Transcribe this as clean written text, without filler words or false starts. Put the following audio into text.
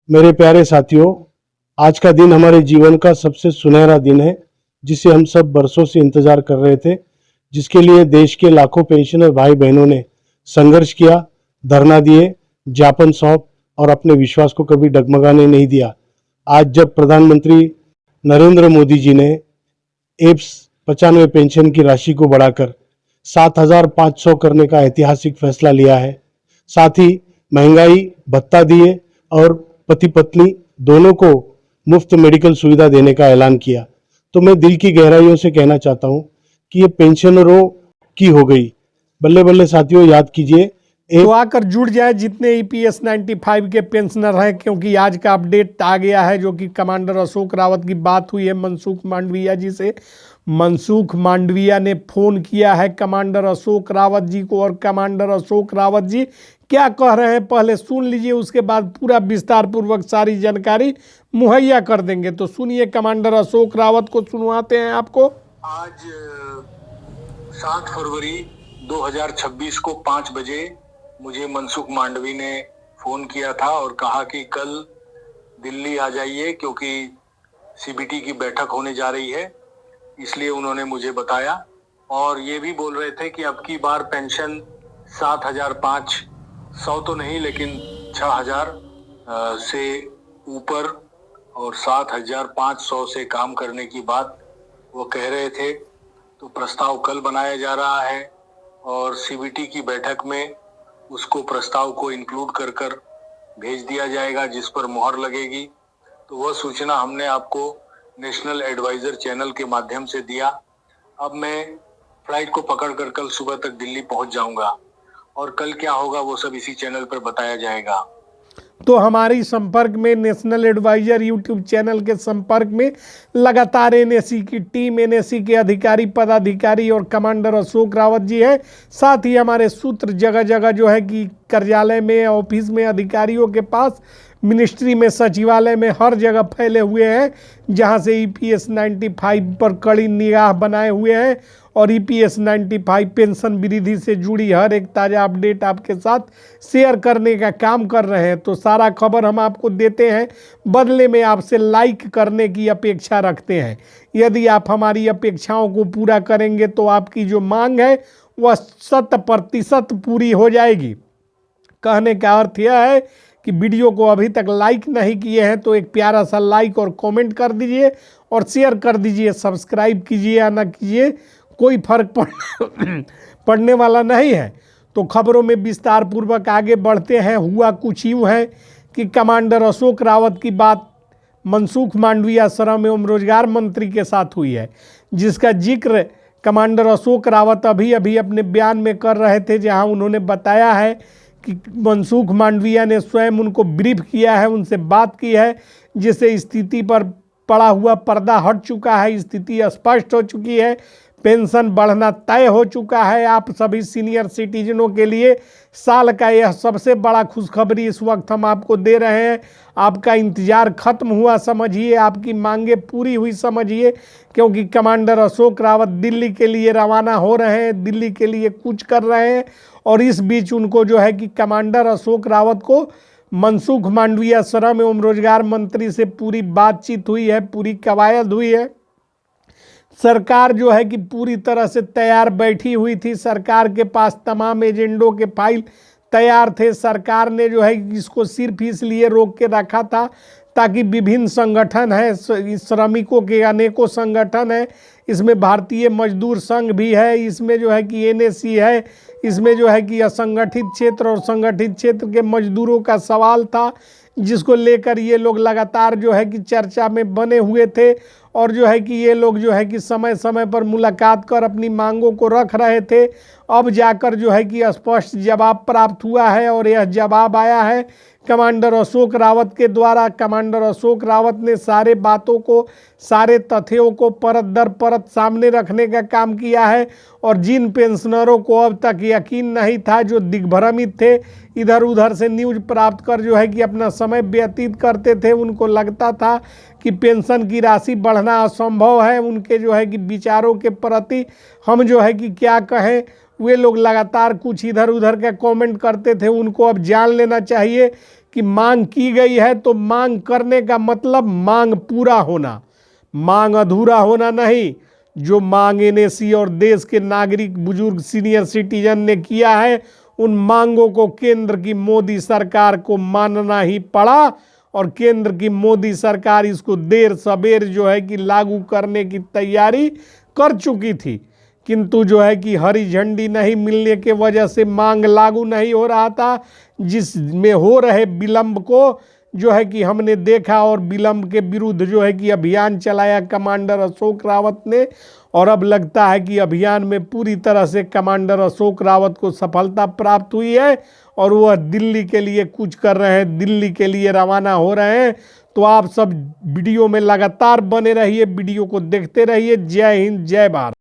मेरे प्यारे साथियों, आज का दिन हमारे जीवन का सबसे सुनहरा दिन है, जिसे हम सब बरसों से इंतजार कर रहे थे, जिसके लिए देश के लाखों पेंशनर भाई बहनों ने संघर्ष किया, धरना दिए, ज्ञापन सौंप और अपने विश्वास को कभी डगमगाने नहीं दिया। आज जब प्रधानमंत्री नरेंद्र मोदी जी ने एप्स 95 पेंशन की राशि को बढ़ाकर 7,500 करने का ऐतिहासिक फैसला लिया है, साथ ही महंगाई भत्ता दिए और पति पत्नी दोनों को मुफ्त मेडिकल सुविधा देने का ऐलान किया, तो मैं दिल की गहराइयों से कहना चाहता हूं कि ये पेंशनरों की हो गई। बल्ले बल्ले साथियों, याद कीजिए तो आकर जुड़ जाए जितने ईपीएस 95 के पेंशनर हैं, क्योंकि आज का अपडेट आ गया है जो कि कमांडर अशोक रावत की बात हुई है मनसुख मांडविया जी से। मनसुख मांडविया ने फोन किया है कमांडर अशोक रावत जी को, और कमांडर अशोक रावत जी क्या कह रहे हैं पहले सुन लीजिए, उसके बाद पूरा विस्तार पूर्वक सारी जानकारी मुहैया कर देंगे। तो सुनिए, कमांडर अशोक रावत को सुनवाते हैं आपको। आज 7 फरवरी 2026 को 5 बजे मुझे मनसुख मांडवी ने फोन किया था और कहा कि कल दिल्ली आ जाइए क्योंकि सीबीटी की बैठक होने जा रही है, इसलिए उन्होंने मुझे बताया। और ये भी बोल रहे थे कि अब की बार पेंशन 7,500 तो नहीं, लेकिन 6,000 से ऊपर और 7,500 से काम करने की बात वो कह रहे थे। तो प्रस्ताव कल बनाया जा रहा है और सीबीटी की बैठक में उसको प्रस्ताव को इंक्लूड कर कर भेज दिया जाएगा, जिस पर मुहर लगेगी। तो वह सूचना हमने आपको नेशनल एडवाइजर चैनल के माध्यम से दिया। अब मैं फ्लाइट को पकड़कर कल सुबह तक दिल्ली पहुंच जाऊंगा और कल क्या होगा वो सब इसी चैनल पर बताया जाएगा। तो हमारी संपर्क में नेशनल एडवाइजर यूट्यूब चैनल के संपर्क में लगातार एनएसी की टीम, एनएसी के अधिकारी पदाधिकारी और कमांडर अशोक रावत जी हैं। साथ ही हमारे सूत्र जगह जगह जो है कि कार्यालय में, ऑफिस में, अधिकारियों के पास, मिनिस्ट्री में, सचिवालय में, हर जगह फैले हुए हैं, जहां से ईपीएस 95 पर कड़ी निगाह बनाए हुए हैं और ईपीएस 95 पेंशन वृद्धि से जुड़ी हर एक ताज़ा अपडेट आपके साथ शेयर करने का काम कर रहे हैं। तो सारा खबर हम आपको देते हैं, बदले में आपसे लाइक करने की अपेक्षा रखते हैं। यदि आप हमारी अपेक्षाओं को पूरा करेंगे तो आपकी जो मांग है वह 100% पूरी हो जाएगी। कहने का अर्थ यह है कि वीडियो को अभी तक लाइक नहीं किए हैं तो एक प्यारा सा लाइक और कमेंट कर दीजिए और शेयर कर दीजिए। सब्सक्राइब कीजिए या ना कीजिए, कोई फर्क पड़ने वाला नहीं है। तो खबरों में विस्तार पूर्वक आगे बढ़ते हैं। हुआ कुछ यूँ है कि कमांडर अशोक रावत की बात मनसुख मांडविया श्रम एवं रोजगार मंत्री के साथ हुई है, जिसका जिक्र कमांडर अशोक रावत अभी अभी अपने बयान में कर रहे थे, जहां उन्होंने बताया है कि मनसुख मांडविया ने स्वयं उनको ब्रीफ किया है, उनसे बात की है, जिससे स्थिति पर पड़ा हुआ पर्दा हट चुका है, स्थिति स्पष्ट हो चुकी है, पेंशन बढ़ना तय हो चुका है। आप सभी सीनियर सिटीजनों के लिए साल का यह सबसे बड़ा खुशखबरी इस वक्त हम आपको दे रहे हैं। आपका इंतज़ार खत्म हुआ समझिए, आपकी मांगे पूरी हुई समझिए, क्योंकि कमांडर अशोक रावत दिल्ली के लिए रवाना हो रहे हैं, दिल्ली के लिए कूच कर रहे हैं। और इस बीच उनको जो है कि कमांडर अशोक रावत को मनसुख मांडविया श्रम एवं रोजगार मंत्री से पूरी बातचीत हुई है, पूरी कवायद हुई है। सरकार जो है कि पूरी तरह से तैयार बैठी हुई थी, सरकार के पास तमाम एजेंडों के फाइल तैयार थे। सरकार ने जो है इसको सिर्फ इसलिए रोक के रखा था ताकि विभिन्न संगठन हैं, श्रमिकों के अनेकों संगठन हैं, इसमें भारतीय मजदूर संघ भी है, इसमें जो है कि एनएसी है, इसमें जो है कि असंगठित क्षेत्र और संगठित क्षेत्र के मजदूरों का सवाल था, जिसको लेकर ये लोग लगातार जो है कि चर्चा में बने हुए थे। और जो है कि ये लोग जो है कि समय समय पर मुलाकात कर अपनी मांगों को रख रहे थे। अब जाकर जो है कि स्पष्ट जवाब प्राप्त हुआ है और यह जवाब आया है कमांडर अशोक रावत के द्वारा। कमांडर अशोक रावत ने सारे बातों को, सारे तथ्यों को परत दर परत सामने रखने का काम किया है। और जिन पेंशनरों को अब तक यकीन नहीं था, जो दिग्भ्रमित थे, इधर उधर से न्यूज़ प्राप्त कर जो है कि अपना समय व्यतीत करते थे, उनको लगता था कि पेंशन की राशि बढ़ना असंभव है, उनके जो है कि विचारों के प्रति हम जो है कि क्या कहें, वे लोग लगातार कुछ इधर उधर का कमेंट करते थे। उनको अब जान लेना चाहिए कि मांग की गई है तो मांग करने का मतलब मांग पूरा होना, मांग अधूरा होना नहीं। जो मांग एनएसी और देश के नागरिक, बुजुर्ग, सीनियर सिटीजन ने किया है, उन मांगों को केंद्र की मोदी सरकार को मानना ही पड़ा और केंद्र की मोदी सरकार इसको देर सबेर जो है कि लागू करने की तैयारी कर चुकी थी, किंतु जो है कि हरी झंडी नहीं मिलने के वजह से मांग लागू नहीं हो रहा था, जिसमें हो रहे विलंब को जो है कि हमने देखा और विलंब के विरुद्ध जो है कि अभियान चलाया कमांडर अशोक रावत ने। और अब लगता है कि अभियान में पूरी तरह से कमांडर अशोक रावत को सफलता प्राप्त हुई है और वह दिल्ली के लिए कूच कर रहे हैं, दिल्ली के लिए रवाना हो रहे हैं। तो आप सब वीडियो में लगातार बने रहिए, वीडियो को देखते रहिए। जय हिंद, जय भारत।